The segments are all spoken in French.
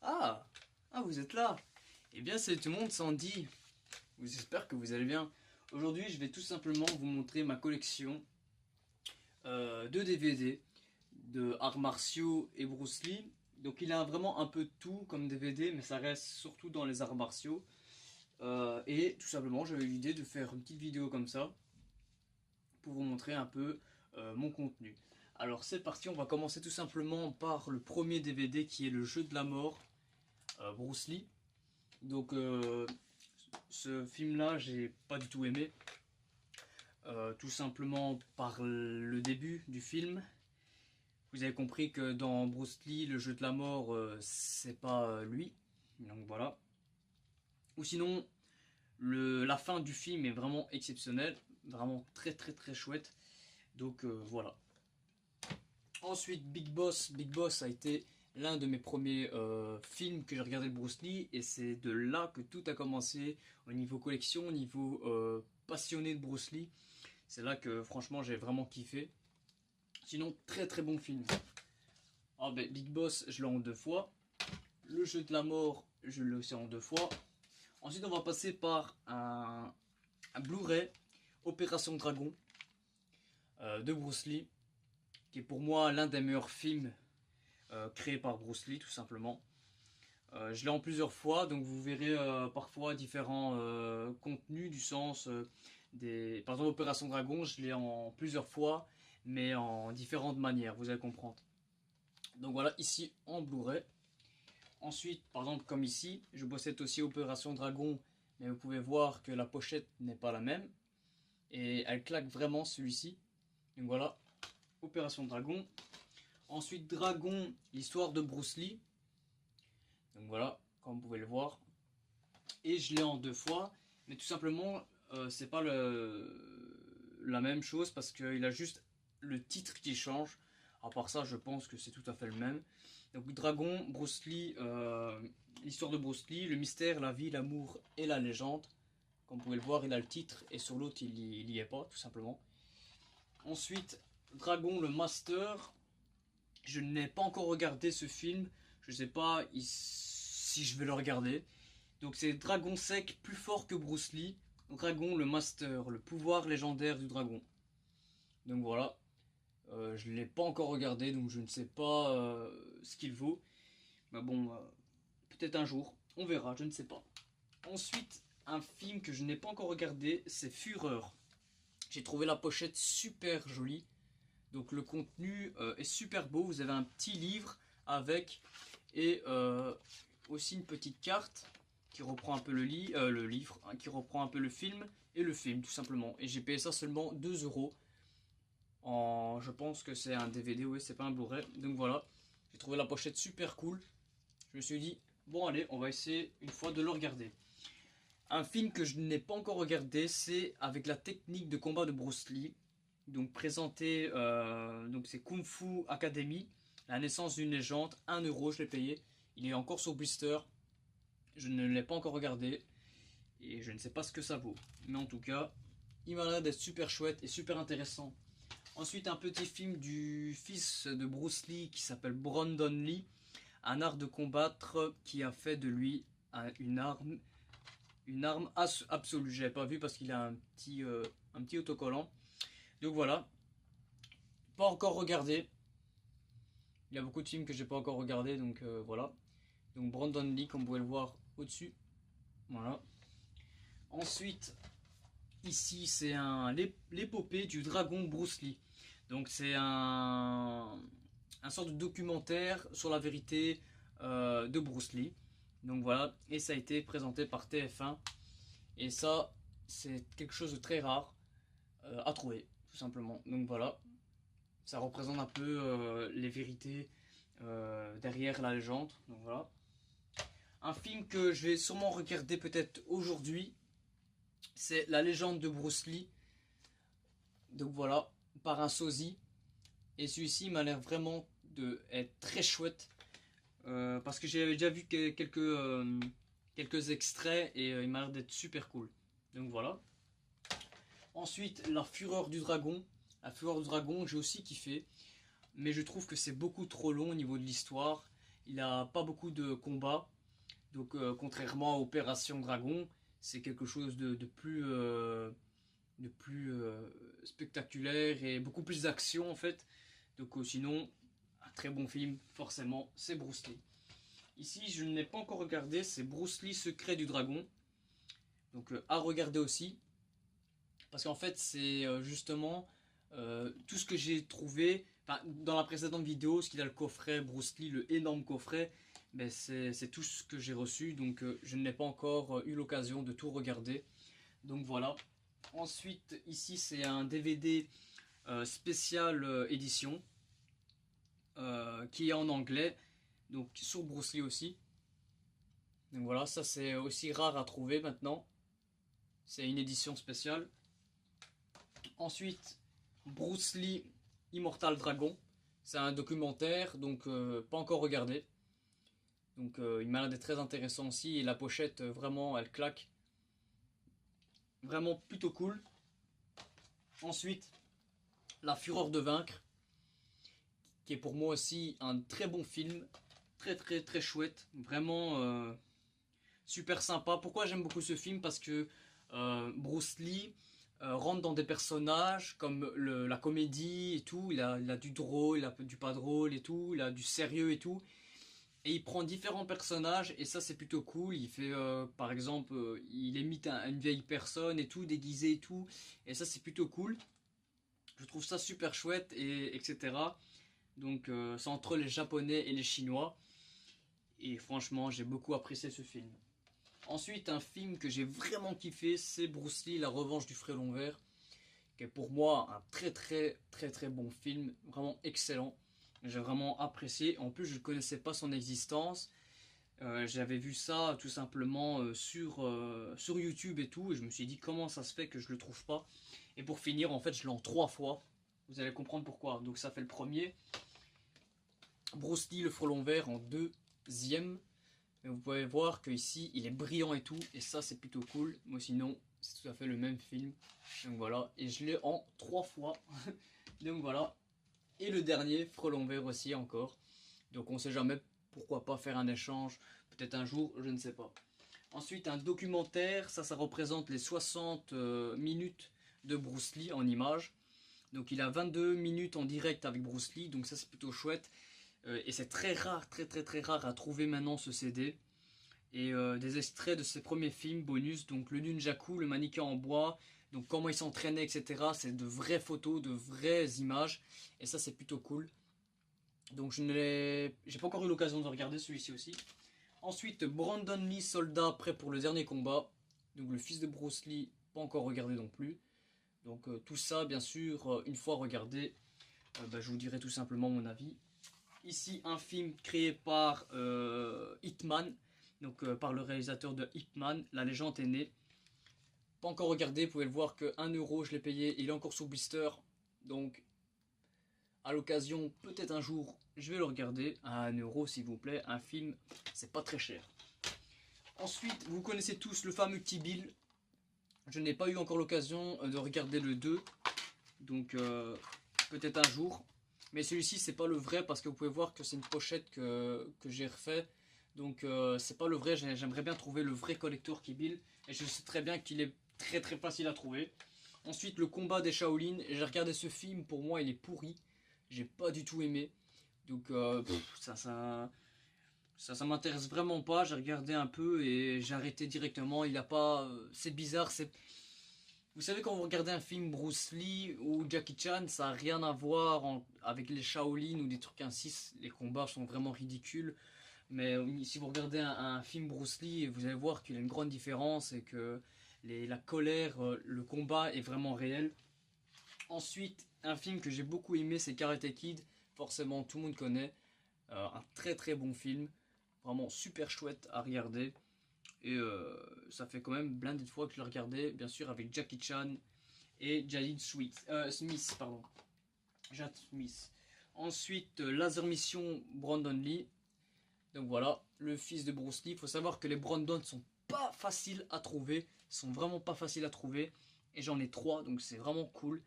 Ah, vous êtes là. Eh bien, c'est tout le monde, Sandy. J'espère que vous allez bien. Aujourd'hui, je vais tout simplement vous montrer ma collection de DVD de arts martiaux et Bruce Lee. Donc, il a vraiment un peu de tout comme DVD, mais ça reste surtout dans les arts martiaux. Et tout simplement, j'avais l'idée de faire une petite vidéo comme ça pour vous montrer un peu mon contenu. Alors, c'est parti, on va commencer tout simplement par le premier DVD qui est le jeu de la mort, Bruce Lee. Donc ce film là j'ai pas du tout aimé, tout simplement par le début du film. Vous avez compris que dans Bruce Lee le jeu de la mort c'est pas lui, donc voilà. Ou sinon la fin du film est vraiment exceptionnelle, vraiment très chouette, donc voilà. Ensuite Big Boss a été l'un de mes premiers films que j'ai regardé de Bruce Lee, et c'est de là que tout a commencé au niveau collection, au niveau passionné de Bruce Lee. C'est là que franchement j'ai vraiment kiffé. Sinon très bon film. Ah ben, Big Boss je l'ai en 2 fois. Le jeu de la mort je l'ai aussi en 2 fois. Ensuite on va passer par un Blu-ray Opération Dragon de Bruce Lee, qui est pour moi l'un des meilleurs films créés par Bruce Lee tout simplement. Je l'ai en plusieurs fois, donc vous verrez parfois différents contenus du sens par exemple Opération Dragon, je l'ai en plusieurs fois, mais en différentes manières, vous allez comprendre. Donc voilà, ici en Blu-ray. Ensuite, par exemple comme ici, je possède aussi Opération Dragon, mais vous pouvez voir que la pochette n'est pas la même, et elle claque vraiment celui-ci. Donc voilà, Opération Dragon. Ensuite Dragon, l'histoire de Bruce Lee. Donc voilà, comme vous pouvez le voir. Et je l'ai en 2 fois, mais tout simplement c'est pas la même chose, parce qu'il a juste le titre qui change. À part ça, je pense que c'est tout à fait le même. Donc Dragon, Bruce Lee, l'histoire de Bruce Lee, le mystère, la vie, l'amour et la légende. Comme vous pouvez le voir, il a le titre, et sur l'autre il y est pas tout simplement. Ensuite Dragon le Master, je n'ai pas encore regardé ce film, je sais pas si je vais le regarder. Donc c'est Dragon Sec, plus fort que Bruce Lee. Dragon le Master, le pouvoir légendaire du dragon. Donc voilà, je ne l'ai pas encore regardé, donc je ne sais pas ce qu'il vaut. Mais bon, peut-être un jour, on verra, je ne sais pas. Ensuite, un film que je n'ai pas encore regardé, c'est Fureur. J'ai trouvé la pochette super jolie. Donc le contenu est super beau. Vous avez un petit livre avec, et aussi une petite carte qui reprend un peu le livre, hein, qui reprend un peu le film, et le film tout simplement. Et j'ai payé ça seulement 2 euros. Je pense que c'est un DVD, oui, c'est pas un Blu-ray. Donc voilà, j'ai trouvé la pochette super cool. Je me suis dit, bon allez, on va essayer une fois de le regarder. Un film que je n'ai pas encore regardé, c'est avec la technique de combat de Bruce Lee. Donc présenté, donc c'est Kung Fu Academy, la naissance d'une légende, 1 euro, je l'ai payé. Il est encore sur blister. Je ne l'ai pas encore regardé et je ne sais pas ce que ça vaut. Mais en tout cas, il m'a l'air d'être super chouette et super intéressant. Ensuite, un petit film du fils de Bruce Lee qui s'appelle Brandon Lee, un art de combattre qui a fait de lui une arme absolue. Je l'avais pas vu parce qu'il a un petit autocollant. Donc voilà, pas encore regardé. Il y a beaucoup de films que j'ai pas encore regardé, donc voilà. Donc Brandon Lee, comme vous pouvez le voir au-dessus. Voilà. Ensuite, ici, c'est l'épopée du dragon Bruce Lee. Donc c'est un sort de documentaire sur la vérité de Bruce Lee. Donc voilà, et ça a été présenté par TF1. Et ça, c'est quelque chose de très rare à trouver, tout simplement. Donc voilà, ça représente un peu les vérités derrière la légende. Donc voilà. Un film que je vais sûrement regarder peut-être aujourd'hui, c'est La légende de Bruce Lee. Donc voilà, par un sosie. Et celui-ci m'a l'air vraiment d'être très chouette. Parce que j'avais déjà vu quelques extraits, et il m'a l'air d'être super cool. Donc voilà. Ensuite, La Fureur du Dragon. La Fureur du Dragon, j'ai aussi kiffé. Mais je trouve que c'est beaucoup trop long au niveau de l'histoire. Il n'a pas beaucoup de combats. Donc contrairement à Opération Dragon, c'est quelque chose de plus spectaculaire et beaucoup plus d'action en fait. Donc sinon, un très bon film, forcément, c'est Bruce Lee. Ici, je ne l'ai pas encore regardé, c'est Bruce Lee Secret du Dragon. Donc à regarder aussi. Parce qu'en fait, c'est justement tout ce que j'ai trouvé. Dans la précédente vidéo, ce qu'il a le coffret Bruce Lee, le énorme coffret, ben c'est tout ce que j'ai reçu. Donc je n'ai pas encore eu l'occasion de tout regarder. Donc voilà. Ensuite, ici, c'est un DVD spécial édition qui est en anglais. Donc sur Bruce Lee aussi. Donc voilà, ça c'est aussi rare à trouver maintenant. C'est une édition spéciale. Ensuite, Bruce Lee Immortal Dragon. C'est un documentaire, donc pas encore regardé. Donc il m'a l'air d'être très intéressant aussi. Et la pochette, vraiment, elle claque. Vraiment plutôt cool. Ensuite, La Fureur de Vaincre, qui est pour moi aussi un très bon film. Très très très chouette. Vraiment super sympa. Pourquoi j'aime beaucoup ce film? Parce que Bruce Lee rentre dans des personnages comme la comédie et tout. Il a du drôle, il a du pas drôle et tout. Il a du sérieux et tout. Et il prend différents personnages et ça c'est plutôt cool. Il fait par exemple, il imite une vieille personne et tout, déguisé et tout. Et ça c'est plutôt cool. Je trouve ça super chouette et etc. Donc c'est entre les Japonais et les Chinois. Et franchement j'ai beaucoup apprécié ce film. Ensuite, un film que j'ai vraiment kiffé, c'est Bruce Lee, La Revanche du Frélon Vert, qui est pour moi un très très très très bon film, vraiment excellent. J'ai vraiment apprécié. En plus, je ne connaissais pas son existence. J'avais vu ça tout simplement sur YouTube et tout, et je me suis dit comment ça se fait que je le trouve pas. Et pour finir, en fait, je l'ai en 3 fois. Vous allez comprendre pourquoi. Donc ça fait le premier. Bruce Lee, Le Frelon Vert en deuxième. Mais vous pouvez voir qu'ici il est brillant et tout, et ça c'est plutôt cool. Moi sinon, c'est tout à fait le même film. Donc voilà, et je l'ai en 3 fois. Donc voilà. Et le dernier, Frelon Vert aussi encore. Donc on sait jamais, pourquoi pas faire un échange. Peut-être un jour, je ne sais pas. Ensuite, un documentaire, ça représente les 60 minutes de Bruce Lee en images. Donc il a 22 minutes en direct avec Bruce Lee, donc ça c'est plutôt chouette. Et c'est très rare, très très très rare à trouver maintenant ce CD. Et des extraits de ses premiers films bonus, donc le Nunjaku, le mannequin en bois, donc comment il s'entraînait, etc. C'est de vraies photos, de vraies images, et ça c'est plutôt cool. Donc j'ai pas encore eu l'occasion de regarder celui-ci aussi. Ensuite, Brandon Lee, soldat prêt pour le dernier combat. Donc le fils de Bruce Lee, pas encore regardé non plus. Donc tout ça, bien sûr, une fois regardé, je vous dirai tout simplement mon avis. Ici, un film créé par Hitman, donc par le réalisateur de Hitman, La Légende est née. Pas encore regardé, vous pouvez le voir que 1 euro je l'ai payé, il est encore sous blister. Donc à l'occasion, peut-être un jour, je vais le regarder. À 1 euro s'il vous plaît, un film, c'est pas très cher. Ensuite, vous connaissez tous le fameux Kill Bill. Je n'ai pas eu encore l'occasion de regarder le 2. Donc peut-être un jour. Mais celui-ci c'est pas le vrai parce que vous pouvez voir que c'est une pochette que j'ai refait. Donc c'est pas le vrai, j'aimerais bien trouver le vrai collector Kill Bill. Et je sais très bien qu'il est très très facile à trouver. Ensuite le combat des Shaolin, j'ai regardé ce film, pour moi il est pourri. J'ai pas du tout aimé. Donc ça m'intéresse vraiment pas. J'ai regardé un peu et j'ai arrêté directement. Il a pas, c'est bizarre, c'est... Vous savez, quand vous regardez un film Bruce Lee ou Jackie Chan, ça n'a rien à voir avec les Shaolin ou des trucs ainsi. Les combats sont vraiment ridicules. Mais si vous regardez un film Bruce Lee, vous allez voir qu'il y a une grande différence et que la colère, le combat est vraiment réel. Ensuite, un film que j'ai beaucoup aimé, c'est Karate Kid. Forcément, tout le monde connaît. Un très très bon film. Vraiment super chouette à regarder. Et ça fait quand même blindé de fois que je l'ai regardé, bien sûr, avec Jackie Chan et Jaden Smith, pardon. Jaden Smith. Ensuite, Laser Mission, Brandon Lee. Donc voilà, le fils de Bruce Lee. Il faut savoir que les Brandon sont pas faciles à trouver, sont vraiment pas faciles à trouver. Et j'en ai 3, donc c'est vraiment cool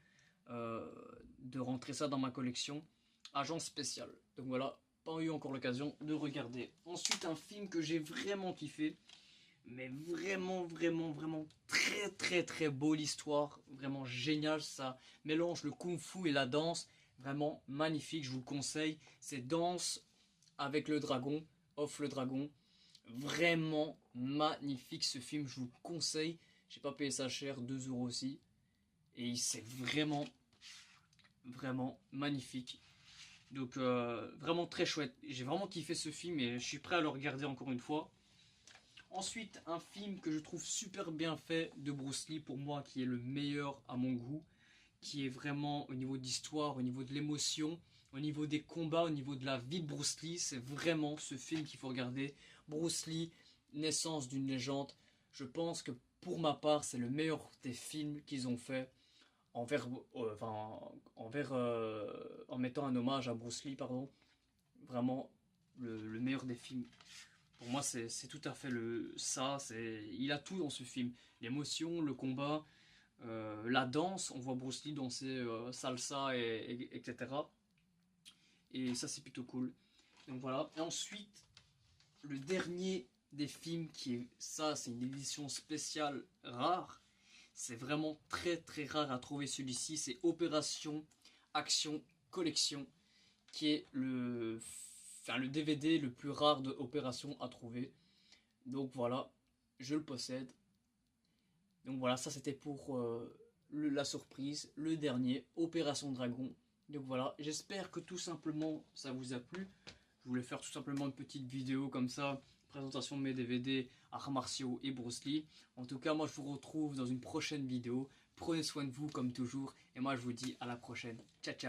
de rentrer ça dans ma collection. Agent spécial. Donc voilà, pas eu encore l'occasion de regarder. Ensuite, un film que j'ai vraiment kiffé, mais vraiment très très très beau l'histoire, vraiment génial, ça mélange le kung-fu et la danse, vraiment magnifique, je vous le conseille. C'est Danse avec le dragon, Off le dragon, vraiment magnifique ce film, je vous le conseille. J'ai pas payé ça cher, 2 € aussi, et c'est vraiment magnifique. Donc vraiment très chouette, j'ai vraiment kiffé ce film et je suis prêt à le regarder encore une fois. Ensuite, un film que je trouve super bien fait de Bruce Lee, pour moi, qui est le meilleur à mon goût, qui est vraiment au niveau d'histoire, au niveau de l'émotion, au niveau des combats, au niveau de la vie de Bruce Lee, c'est vraiment ce film qu'il faut regarder. Bruce Lee, naissance d'une légende, je pense que pour ma part, c'est le meilleur des films qu'ils ont fait en mettant un hommage à Bruce Lee, pardon. Vraiment le meilleur des films. Pour moi, c'est tout à fait ça. Il a tout dans ce film. L'émotion, le combat, la danse. On voit Bruce Lee danser salsa, etc. Et ça, c'est plutôt cool. Donc voilà. Et ensuite, le dernier des films c'est une édition spéciale rare. C'est vraiment très très rare à trouver celui-ci. C'est Opération Action Collection, qui est le DVD le plus rare de Opération à trouver. Donc voilà, je le possède. Donc voilà, ça c'était pour la surprise, le dernier, Opération Dragon. Donc voilà, j'espère que tout simplement ça vous a plu. Je voulais faire tout simplement une petite vidéo comme ça, présentation de mes DVD, arts martiaux et Bruce Lee. En tout cas, moi je vous retrouve dans une prochaine vidéo. Prenez soin de vous comme toujours et moi je vous dis à la prochaine. Ciao ciao.